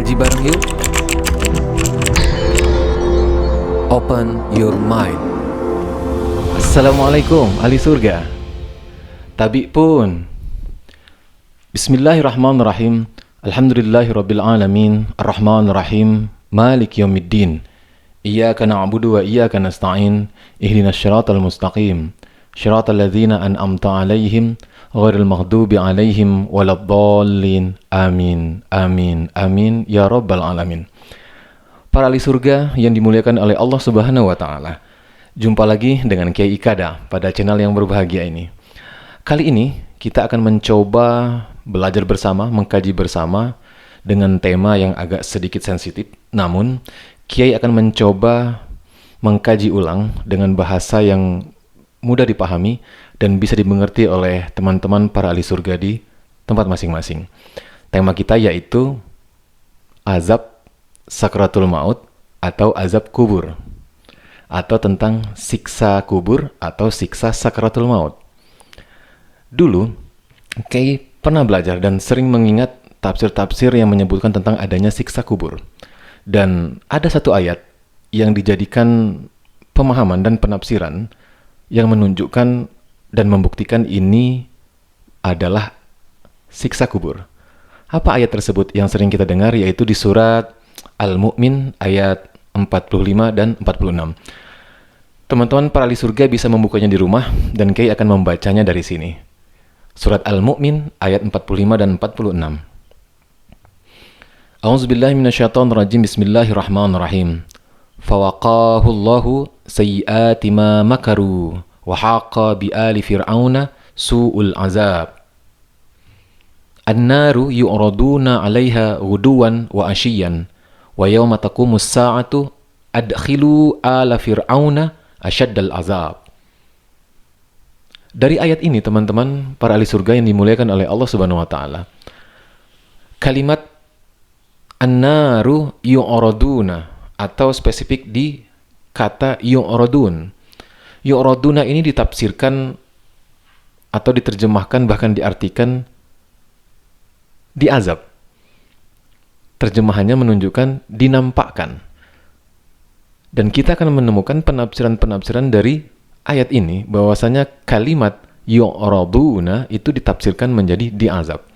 Ngaji bareng yuk. Open your mind. Assalamualaikum ahli surga. Tabi pun. Bismillahirrahmanirrahim. Alhamdulillahirabbil alamin, arrahmanirrahim, malik yaumiddin. Iyyaka na'budu wa iyyaka nasta'in. Ihdinas siratal mustaqim. Shiratal ladzina an'amta 'alaihim ghairil maghdubi 'alaihim waladdallin. Amin. Amin. Amin ya rabbal alamin. Para ahli surga yang dimuliakan oleh Allah Subhanahu wa taala. Jumpa lagi dengan Kiai Ikada pada channel yang berbahagia ini. Kali ini kita akan mencoba belajar bersama, mengkaji bersama dengan tema yang agak sedikit sensitif. Namun, Kiai akan mencoba mengkaji ulang dengan bahasa yang mudah dipahami dan bisa dimengerti oleh teman-teman para ahli surga di tempat masing-masing. Tema kita yaitu azab sakratul maut atau azab kubur, atau tentang siksa kubur atau siksa sakratul maut. Dulu, Kiai pernah belajar dan sering mengingat tafsir-tafsir yang menyebutkan tentang adanya siksa kubur. Dan ada satu ayat yang dijadikan pemahaman dan penafsiran yang menunjukkan dan membuktikan ini adalah siksa kubur. Apa ayat tersebut yang sering kita dengar? Yaitu di surat Al-Mu'min ayat 45 dan 46. Teman-teman para ahli surga bisa membukanya di rumah dan Kiai akan membacanya dari sini. Surat Al-Mu'min ayat 45 dan 46. A'udzubillahi minasyaitonirrajim. Bismillahirrahmanirrahim. Fawaqahu Allahu sayyiati ma makaru wa haqa bi ali fir'auna su'ul azab. An-naru yu'raduna 'alaiha ghuduwan wa ashiyan wa yawma taqumus sa'atu adkhilu ala fir'auna asyaddal azab. Dari ayat ini teman-teman para ahli surga yang dimuliakan oleh Allah Subhanahu wa taala, kalimat an-naru yu'raduna atau spesifik di kata yu'radun. Yu'raduna ini ditafsirkan atau diterjemahkan bahkan diartikan diazab. Terjemahannya menunjukkan dinampakkan. Dan kita akan menemukan penafsiran-penafsiran dari ayat ini bahwasanya kalimat yu'raduna itu ditafsirkan menjadi diazab.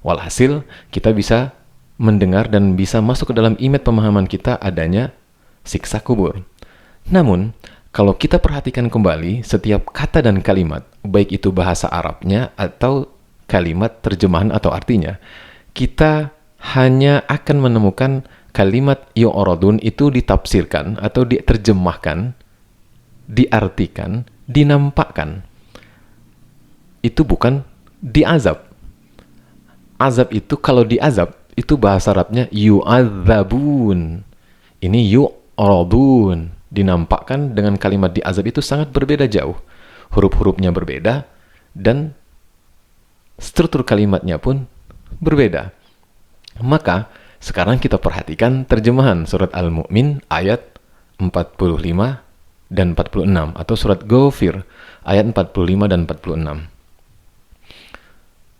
Walhasil kita bisa mendengar dan bisa masuk ke dalam image pemahaman kita adanya siksa kubur. Namun, kalau kita perhatikan kembali setiap kata dan kalimat, baik itu bahasa Arabnya atau kalimat terjemahan atau artinya, kita hanya akan menemukan kalimat yu'radun itu ditafsirkan atau diterjemahkan, diartikan, dinampakkan. Itu bukan diazab. Azab itu kalau diazab, itu bahasa Arabnya yu'adzabun. Ini yu'radun. Dinampakkan dengan kalimat diazab itu sangat berbeda jauh. Huruf-hurufnya berbeda dan struktur kalimatnya pun berbeda. Maka, sekarang kita perhatikan terjemahan surat Al-Mu'min ayat 45 dan 46 atau surat Ghafir ayat 45 dan 46.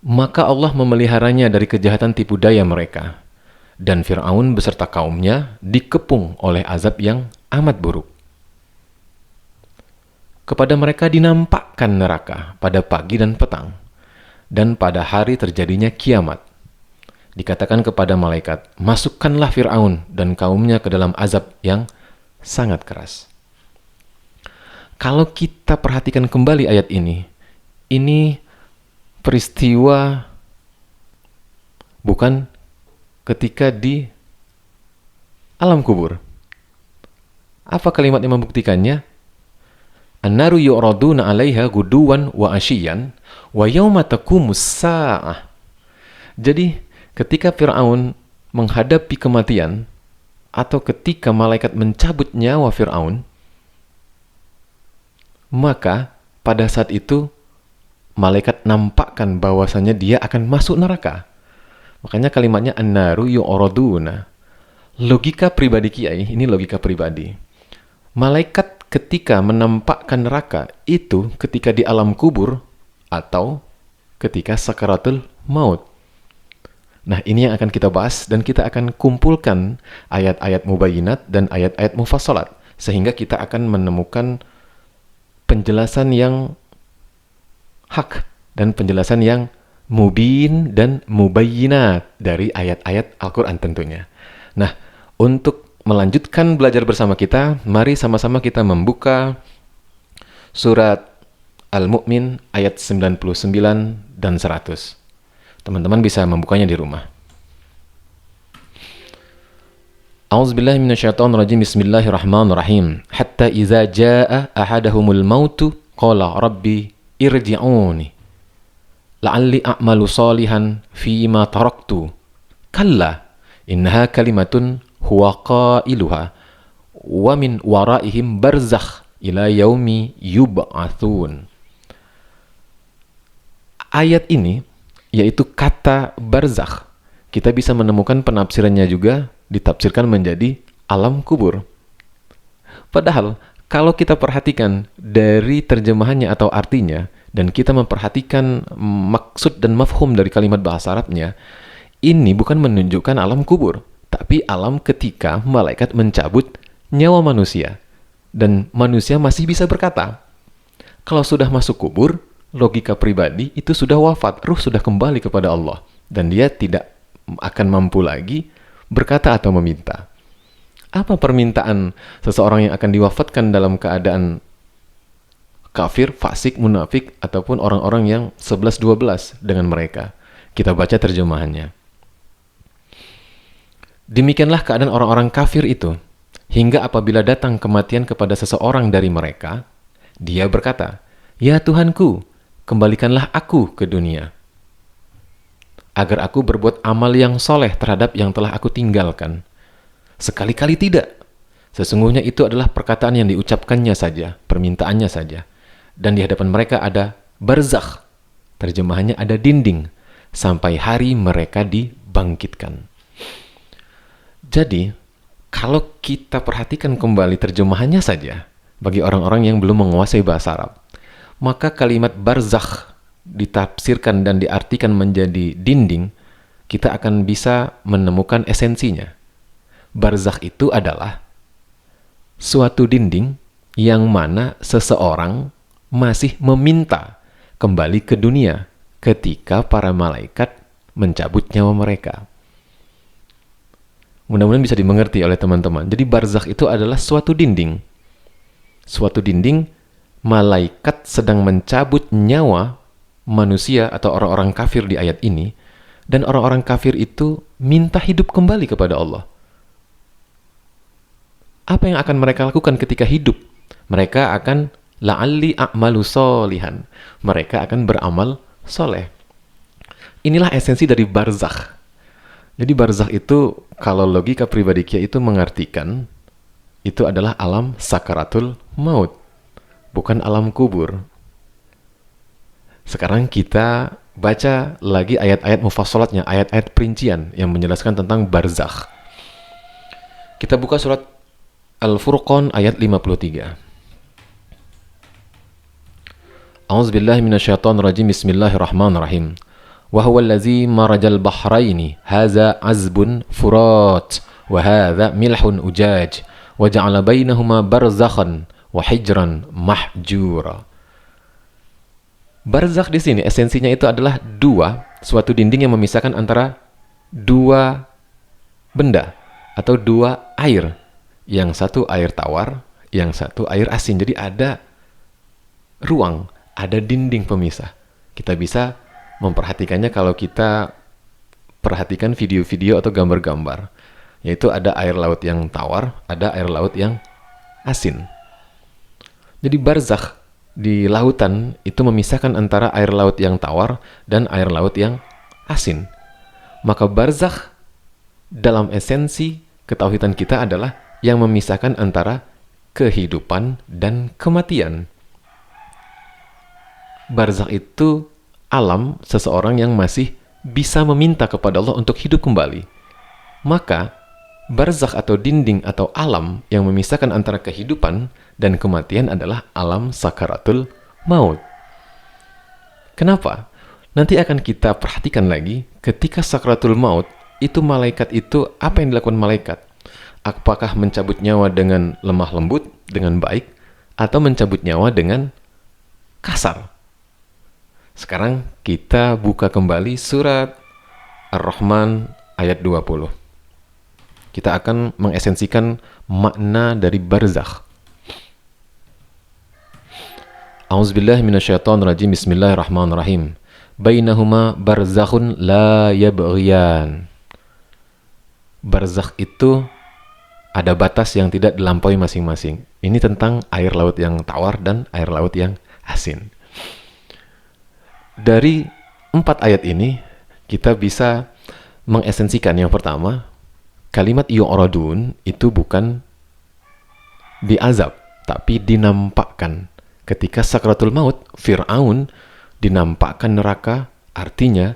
Maka Allah memeliharanya dari kejahatan tipu daya mereka, dan Fir'aun beserta kaumnya dikepung oleh azab yang amat buruk. Kepada mereka dinampakkan neraka pada pagi dan petang, dan pada hari terjadinya kiamat. Dikatakan kepada malaikat, masukkanlah Fir'aun dan kaumnya ke dalam azab yang sangat keras. Kalau kita perhatikan kembali ayat ini peristiwa bukan ketika di alam kubur. Apa kalimat yang membuktikannya? An-naru yu'raduna 'alaiha guduwan wa ashiyan wa yauma taqumus sa'ah. Jadi, ketika Fir'aun menghadapi kematian atau ketika malaikat mencabut nyawa Fir'aun, maka pada saat itu malaikat nampakkan bahwasannya dia akan masuk neraka. Makanya kalimatnya an-naru yu'raduna. Logika pribadi Kiai, ini logika pribadi. Malaikat ketika menampakkan neraka itu ketika di alam kubur atau ketika sakaratul maut. Nah, ini yang akan kita bahas dan kita akan kumpulkan ayat-ayat mubayyinat dan ayat-ayat mufassalat sehingga kita akan menemukan penjelasan yang hak dan penjelasan yang mubin dan mubayyinat dari ayat-ayat Al-Quran tentunya. Nah, untuk melanjutkan belajar bersama kita, mari sama-sama kita membuka surat Al-Mu'min ayat 99 dan 100. Teman-teman bisa membukanya di rumah. A'udzubillahi minasyaitonirrajim. Bismillahirrahmanirrahim. Hatta idza jaa ahadahumul mautu qala rabbi irji'uni la'alli a'malu salihan fima taraktu. Kalla innaha kalimatun huwa qailuha wa min waraihim barzakh ila yaumi yub'atsun. Ayat ini yaitu kata barzakh, kita bisa menemukan penafsirannya juga ditafsirkan menjadi alam kubur. Padahal kalau kita perhatikan dari terjemahannya atau artinya dan kita memperhatikan maksud dan mafhum dari kalimat bahasa Arabnya, ini bukan menunjukkan alam kubur, tapi alam ketika malaikat mencabut nyawa manusia dan manusia masih bisa berkata. Kalau sudah masuk kubur, logika pribadi itu sudah wafat, ruh sudah kembali kepada Allah dan dia tidak akan mampu lagi berkata atau meminta. Apa permintaan seseorang yang akan diwafatkan dalam keadaan kafir, fasik, munafik ataupun orang-orang yang 11-12 dengan mereka? Kita baca terjemahannya. Demikianlah keadaan orang-orang kafir itu, hingga apabila datang kematian kepada seseorang dari mereka, dia berkata, "Ya Tuhanku, kembalikanlah aku ke dunia, agar aku berbuat amal yang soleh terhadap yang telah aku tinggalkan." Sekali-kali tidak. Sesungguhnya itu adalah perkataan yang diucapkannya saja, permintaannya saja. Dan di hadapan mereka ada barzakh, terjemahannya ada dinding, sampai hari mereka dibangkitkan. Jadi, kalau kita perhatikan kembali terjemahannya saja, bagi orang-orang yang belum menguasai bahasa Arab, maka kalimat barzakh ditafsirkan dan diartikan menjadi dinding, kita akan bisa menemukan esensinya. Barzakh itu adalah suatu dinding yang mana seseorang masih meminta kembali ke dunia ketika para malaikat mencabut nyawa mereka. Mudah-mudahan bisa dimengerti oleh teman-teman. Jadi barzakh itu adalah suatu dinding. Suatu dinding malaikat sedang mencabut nyawa manusia atau orang-orang kafir di ayat ini, dan orang-orang kafir itu minta hidup kembali kepada Allah. Apa yang akan mereka lakukan ketika hidup? Mereka akan la'alli a'malu solihan. Mereka akan beramal soleh. Inilah esensi dari barzakh. Jadi barzakh itu, kalau logika pribadi kita itu mengartikan, itu adalah alam sakaratul maut, bukan alam kubur. Sekarang kita baca lagi ayat-ayat mufassalatnya, ayat-ayat perincian yang menjelaskan tentang barzakh. Kita buka surat Al-Furqan ayat 53. A'udzubillahi minasyaitonirrajim. Bismillahirrahmanirrahim. Wa huwa allazi marajal bahraini hadza azbun furat wa hadza milhun ujaj wa ja'ala bainahuma barzakhan wa hijran mahjura. Barzakh di sini esensinya itu adalah suatu dinding yang memisahkan antara dua benda atau dua air. Yang satu air tawar, yang satu air asin. Jadi ada ruang, ada dinding pemisah. Kita bisa memperhatikannya kalau kita perhatikan video-video atau gambar-gambar. Yaitu ada air laut yang tawar, ada air laut yang asin. Jadi barzakh di lautan itu memisahkan antara air laut yang tawar dan air laut yang asin. Maka barzakh dalam esensi ketauhidan kita adalah yang memisahkan antara kehidupan dan kematian. Barzakh itu alam seseorang yang masih bisa meminta kepada Allah untuk hidup kembali. Maka barzakh atau dinding atau alam yang memisahkan antara kehidupan dan kematian adalah alam sakaratul maut. Kenapa? Nanti akan kita perhatikan lagi ketika sakratul maut, itu malaikat itu apa yang dilakukan malaikat? Apakah mencabut nyawa dengan lemah lembut, dengan baik, atau mencabut nyawa dengan kasar? Sekarang kita buka kembali surat Ar-Rahman ayat 20. Kita akan mengesensikan makna dari barzakh. A'udzubillahi minasyaitonirrajim. Bismillahirrahmanirrahim. Bainahuma barzakhun la yabghiyan. Barzakh itu ada batas yang tidak dilampaui masing-masing. Ini tentang air laut yang tawar dan air laut yang asin. Dari 4 ayat ini, kita bisa mengesensikan yang pertama, kalimat yu'radun itu bukan diazab, tapi dinampakkan. Ketika sakratul maut, Fir'aun dinampakkan neraka, artinya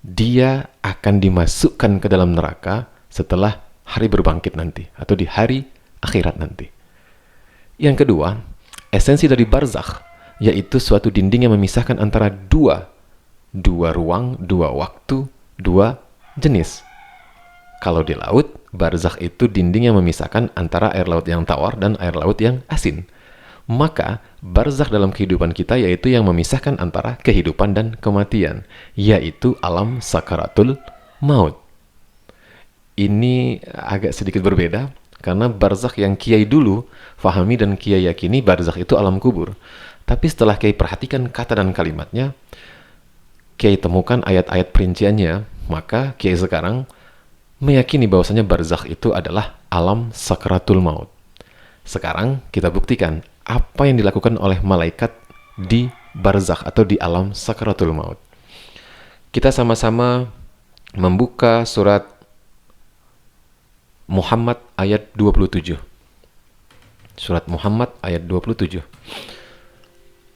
dia akan dimasukkan ke dalam neraka setelah hari berbangkit nanti, atau di hari akhirat nanti. Yang kedua, esensi dari barzakh, yaitu suatu dinding yang memisahkan antara dua ruang, dua waktu, dua jenis. Kalau di laut, barzakh itu dinding yang memisahkan antara air laut yang tawar dan air laut yang asin. Maka barzakh dalam kehidupan kita yaitu yang memisahkan antara kehidupan dan kematian, yaitu alam sakaratul maut. Ini agak sedikit berbeda karena barzakh yang kiai dulu fahami dan kiai yakini barzakh itu alam kubur. Tapi setelah kiai perhatikan kata dan kalimatnya, kiai temukan ayat-ayat perinciannya, maka kiai sekarang meyakini bahwasanya barzakh itu adalah alam sakaratul maut. Sekarang kita buktikan apa yang dilakukan oleh malaikat di barzakh atau di alam sakaratul maut. Kita sama-sama membuka surat Muhammad ayat 27. Surat Muhammad ayat 27.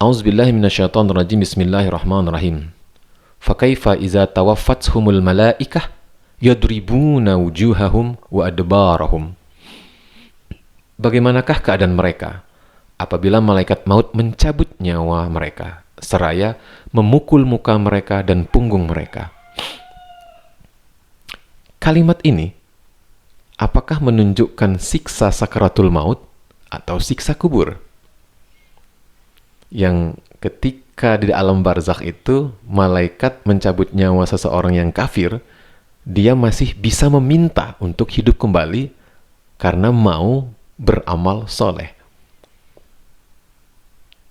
A'udzubillahi minasyaitonirrajim. Bismillahirrahmanirrahim. Fakaifa iza tawaffathumul malaikah yadribuna wujuhahum wa adbarahum. Bagaimanakah keadaan mereka apabila malaikat maut mencabut nyawa mereka seraya memukul muka mereka dan punggung mereka? Kalimat ini apakah menunjukkan siksa sakaratul maut atau siksa kubur? Yang ketika di alam barzakh itu malaikat mencabut nyawa seseorang yang kafir, dia masih bisa meminta untuk hidup kembali karena mau beramal soleh.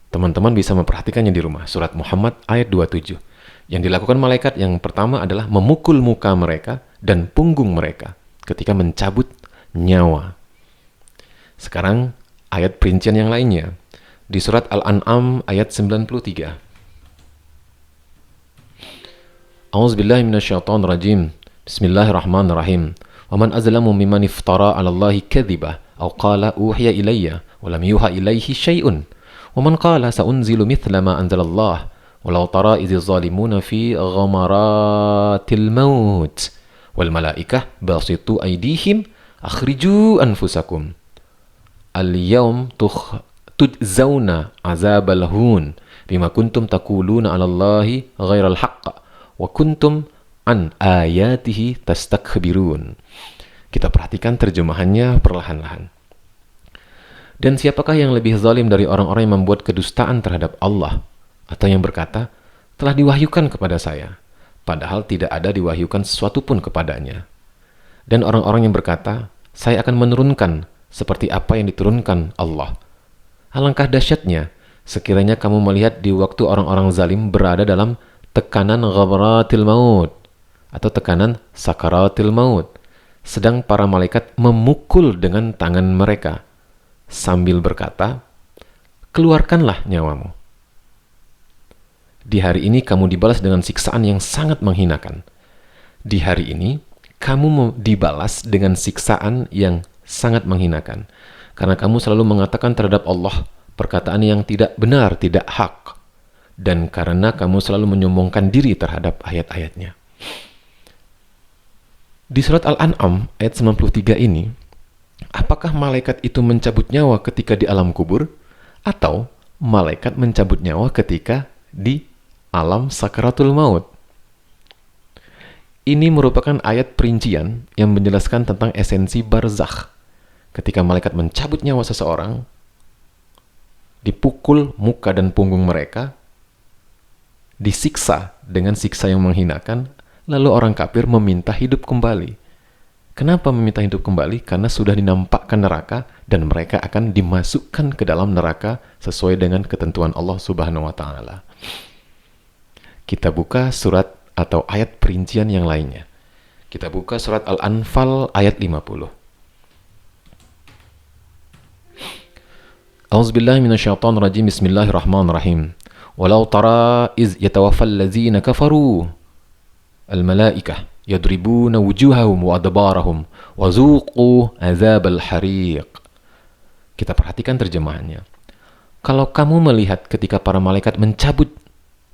Teman-teman bisa memperhatikannya di rumah. Surat Muhammad ayat 27. Yang dilakukan malaikat yang pertama adalah memukul muka mereka dan punggung mereka ketika mencabut nyawa. Sekarang ayat perincian yang lainnya. Di surat Al-An'am ayat 93. A'udzubillahi minasyaitonirrajim. Bismillahirrahmanirrahim. Wa man azlamu mimman iftara 'ala Allahi kadhiba aw qala uhiya ilayya wa lam yuha ilayhi syai'un. Wa man qala sa'unzilu mithla ma anzalallah walau tara idzi zalimuna fi ghamaratil maut wal malaikah basitu aydihim akhriju anfusakum al-yawm tujzauna azabal hun bima kuntum taquluna 'ala Allahi ghairal haqq wa kuntum an ayatihi tastakbirun. Kita perhatikan terjemahannya perlahan-lahan. Dan siapakah yang lebih zalim dari orang-orang yang membuat kedustaan terhadap Allah atau yang berkata telah diwahyukan kepada saya padahal tidak ada diwahyukan sesuatu pun kepadanya, dan orang-orang yang berkata saya akan menurunkan seperti apa yang diturunkan Allah. Alangkah dahsyatnya sekiranya kamu melihat di waktu orang-orang zalim berada dalam tekanan ghamaratil maut atau tekanan sakaratil maut, sedang para malaikat memukul dengan tangan mereka sambil berkata, keluarkanlah nyawamu. Di hari ini kamu dibalas dengan siksaan yang sangat menghinakan. Di hari ini kamu dibalas dengan siksaan yang sangat menghinakan. Karena kamu selalu mengatakan terhadap Allah perkataan yang tidak benar, tidak hak. Dan karena kamu selalu menyombongkan diri terhadap ayat-ayatnya. Di surat Al-An'am ayat 93 ini, apakah malaikat itu mencabut nyawa ketika di alam kubur? Atau malaikat mencabut nyawa ketika di alam sakaratul maut. Ini merupakan ayat perincian yang menjelaskan tentang esensi barzakh. Ketika malaikat mencabut nyawa seseorang, dipukul muka dan punggung mereka, disiksa dengan siksa yang menghinakan, lalu orang kafir meminta hidup kembali. Kenapa meminta hidup kembali? Karena sudah dinampakkan neraka dan mereka akan dimasukkan ke dalam neraka sesuai dengan ketentuan Allah Subhanahu wa taala. Kita buka surat atau ayat perincian yang lainnya. Kita buka surat Al-Anfal ayat 50. A'udzubillahi minasyaitonirrajim. Bismillahirrahmanirrahim. Walau tara iz yatawaffal ladzina kafaru al-malaikah yadribuna wujuhahum wa adbarahum wa zuqu azabal hariq. Kita perhatikan terjemahannya. Kalau kamu melihat ketika para malaikat mencabut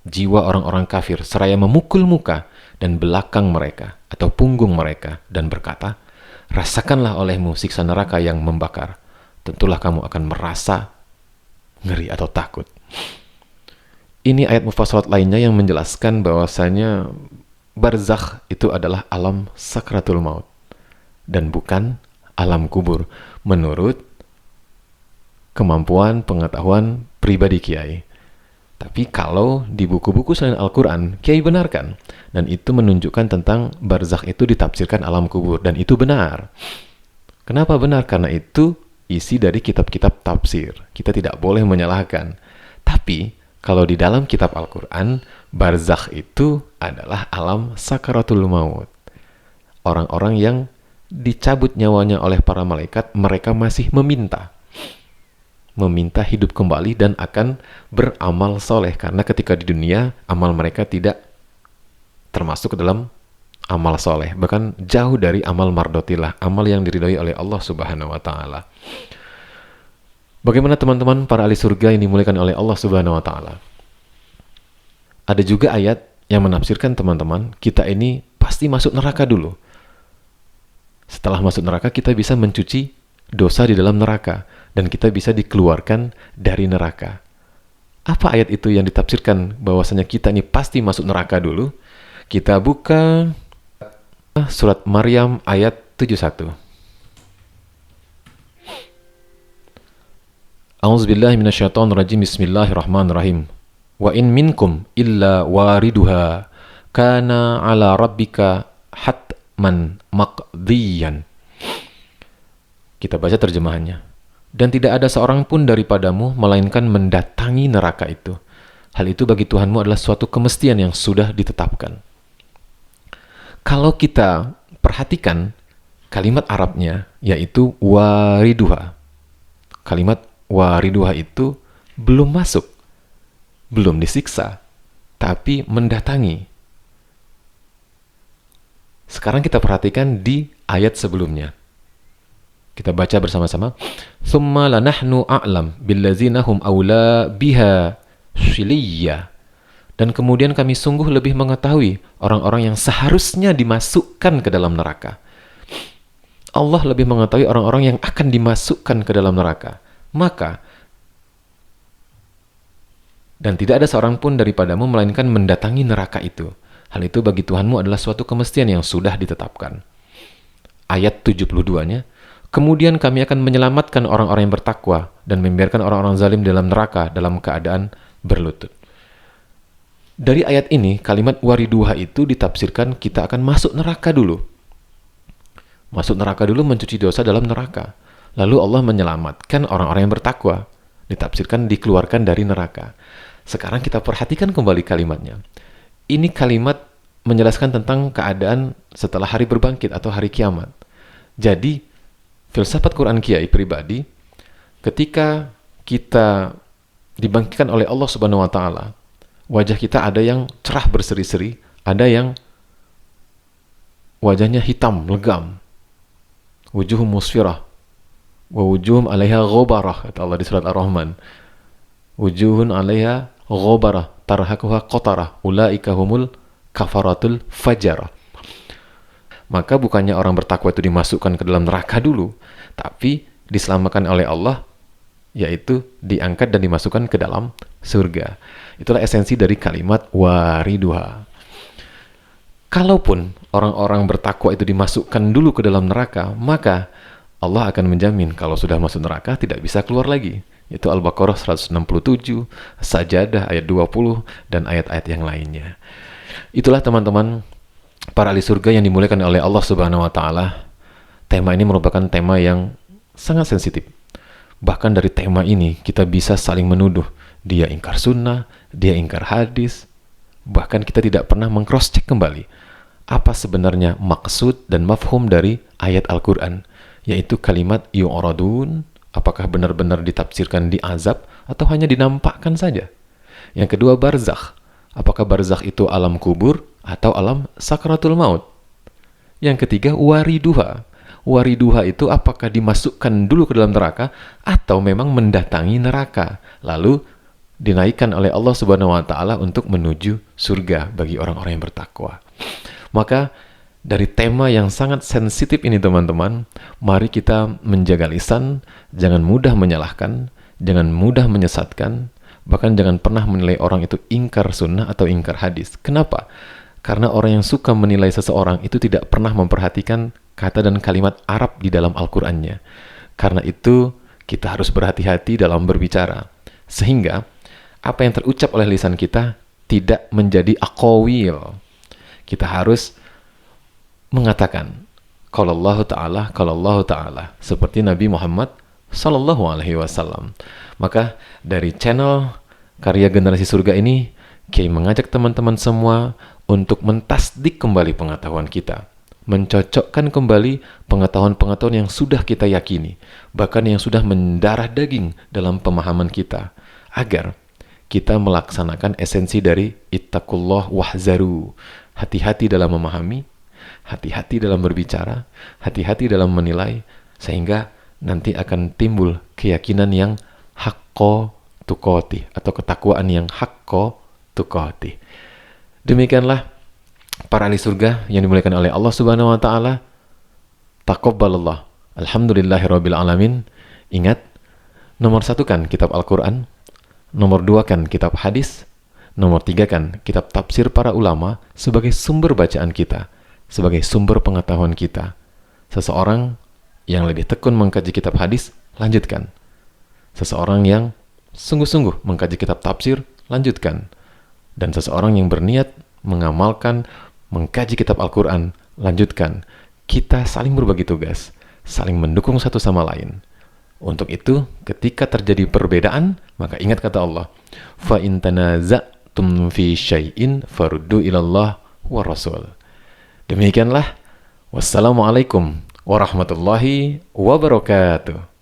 jiwa orang-orang kafir seraya memukul muka dan belakang mereka atau punggung mereka dan berkata, rasakanlah olehmu siksa neraka yang membakar. Tentulah kamu akan merasa ngeri atau takut. Ini ayat mufassirat lainnya yang menjelaskan bahwasanya barzakh itu adalah alam sakratul maut dan bukan alam kubur menurut kemampuan pengetahuan pribadi kiai. Tapi kalau di buku-buku selain Al-Quran, kiai benarkan. Dan itu menunjukkan tentang barzakh itu ditafsirkan alam kubur. Dan itu benar. Kenapa benar? Karena itu isi dari kitab-kitab tafsir. Kita tidak boleh menyalahkan. Tapi, kalau di dalam kitab Al-Quran, barzakh itu adalah alam sakaratul maut. Orang-orang yang dicabut nyawanya oleh para malaikat, mereka masih meminta hidup kembali dan akan beramal soleh. Karena ketika di dunia, amal mereka tidak termasuk ke dalam amal soleh. Bahkan jauh dari amal mardotillah, amal yang diridhoi oleh Allah Subhanahu wa ta'ala. Bagaimana teman-teman para ahli surga yang dimuliakan oleh Allah Subhanahu wa ta'ala? Ada juga ayat yang menafsirkan teman-teman, kita ini pasti masuk neraka dulu. Setelah masuk neraka, kita bisa mencuci dosa di dalam neraka. Dan kita bisa dikeluarkan dari neraka. Apa ayat itu yang ditafsirkan bahwasanya kita ini pasti masuk neraka dulu? Kita buka surat Maryam ayat 71. A'udzubillahi minasyaitonirrajim. Bismillahirrahmanirrahim. Wa in minkum illa wariduha kana ala rabbika hatman maqdiyan. Kita baca terjemahannya. Dan tidak ada seorang pun daripadamu melainkan mendatangi neraka itu. Hal itu bagi Tuhanmu adalah suatu kemestian yang sudah ditetapkan. Kalau kita perhatikan kalimat Arabnya, yaitu wariduha. Kalimat wariduha itu belum masuk, belum disiksa, tapi mendatangi. Sekarang kita perhatikan di ayat sebelumnya. Kita baca bersama-sama. Tsumma lanahnu a'lam billazina hum aula biha syiliyya. Dan kemudian kami sungguh lebih mengetahui orang-orang yang seharusnya dimasukkan ke dalam neraka. Allah lebih mengetahui orang-orang yang akan dimasukkan ke dalam neraka. Maka dan tidak ada seorang pun daripadamu melainkan mendatangi neraka itu. Hal itu bagi Tuhanmu adalah suatu kemestian yang sudah ditetapkan. Ayat 72-nya. Kemudian kami akan menyelamatkan orang-orang yang bertakwa dan membiarkan orang-orang zalim dalam neraka dalam keadaan berlutut. Dari ayat ini, kalimat wariduha itu ditafsirkan kita akan masuk neraka dulu. Masuk neraka dulu mencuci dosa dalam neraka. Lalu Allah menyelamatkan orang-orang yang bertakwa. Ditafsirkan dikeluarkan dari neraka. Sekarang kita perhatikan kembali kalimatnya. Ini kalimat menjelaskan tentang keadaan setelah hari berbangkit atau hari kiamat. Jadi, filsafat Quran Kiai pribadi, ketika kita dibangkitkan oleh Allah Subhanahu wa ta'ala, wajah kita ada yang cerah berseri-seri, ada yang wajahnya hitam, legam. Wujuhum musfirah, wa wujuhum alaiha ghobarah, kata Allah di surat Ar-Rahman. Wujuhun alaiha ghobarah, tarhaquha qatarah, ulaika humul kafaratul fajarah. Maka bukannya orang bertakwa itu dimasukkan ke dalam neraka dulu, tapi diselamatkan oleh Allah yaitu diangkat dan dimasukkan ke dalam surga. Itulah esensi dari kalimat wariduha. Kalaupun orang-orang bertakwa itu dimasukkan dulu ke dalam neraka, maka Allah akan menjamin kalau sudah masuk neraka tidak bisa keluar lagi. Itu Al-Baqarah 167, Sajadah ayat 20, dan ayat-ayat yang lainnya. Itulah teman-teman, para ahli surga yang dimuliakan oleh Allah Subhanahu wa Ta'ala. Tema ini merupakan tema yang sangat sensitif. Bahkan dari tema ini kita bisa saling menuduh. Dia ingkar sunnah, dia ingkar hadis. Bahkan kita tidak pernah meng-cross-check kembali apa sebenarnya maksud dan mafhum dari ayat Al-Quran, yaitu kalimat yu'radun. Apakah benar-benar ditafsirkan di azab atau hanya dinampakkan saja? Yang kedua, barzakh. Apakah barzakh itu alam kubur atau alam sakratul maut? Yang ketiga, wariduha. Wariduha itu apakah dimasukkan dulu ke dalam neraka atau memang mendatangi neraka lalu dinaikkan oleh Allah Subhanahu wa Ta'ala untuk menuju surga bagi orang-orang yang bertakwa. Maka dari tema yang sangat sensitif ini teman-teman, mari kita menjaga lisan, jangan mudah menyalahkan, jangan mudah menyesatkan, bahkan jangan pernah menilai orang itu ingkar sunnah atau ingkar hadis. Kenapa? Karena orang yang suka menilai seseorang itu tidak pernah memperhatikan kata dan kalimat Arab di dalam Al-Qur'annya. Karena itu kita harus berhati-hati dalam berbicara, sehingga apa yang terucap oleh lisan kita tidak menjadi aqawil. Kita harus mengatakan kalau Allah Ta'ala seperti Nabi Muhammad Sallallahu Alaihi Wasallam. Maka dari channel Karya Generasi Surga ini, Kiai mengajak teman-teman semua untuk mentasdik kembali pengetahuan kita, mencocokkan kembali pengetahuan-pengetahuan yang sudah kita yakini, bahkan yang sudah mendarah daging dalam pemahaman kita, agar kita melaksanakan esensi dari ittaqullah wahzaru. Hati-hati dalam memahami, hati-hati dalam berbicara, hati-hati dalam menilai, sehingga nanti akan timbul keyakinan yang haqqo tuqatih, atau ketakwaan yang haqqo tuqatih. Demikianlah para ahli surga yang dimuliakan oleh Allah Subhanahu wa Ta'ala. Taqabbalallah. Alhamdulillahirabbil alamin. Ingat, nomor 1 kan kitab Al-Qur'an, nomor 2 kan kitab hadis, nomor 3 kan kitab tafsir para ulama sebagai sumber bacaan kita, sebagai sumber pengetahuan kita. Seseorang yang lebih tekun mengkaji kitab hadis, lanjutkan. Seseorang yang sungguh-sungguh mengkaji kitab tafsir, lanjutkan. Dan seseorang yang berniat mengamalkan, mengkaji kitab Al-Quran, lanjutkan. Kita saling berbagi tugas, saling mendukung satu sama lain. Untuk itu, ketika terjadi perbedaan, maka ingat kata Allah, fa in tanaza'tum fi syai'in faruddu ilallah wa rasul. Demikianlah. Wassalamualaikum warahmatullahi wabarakatuh.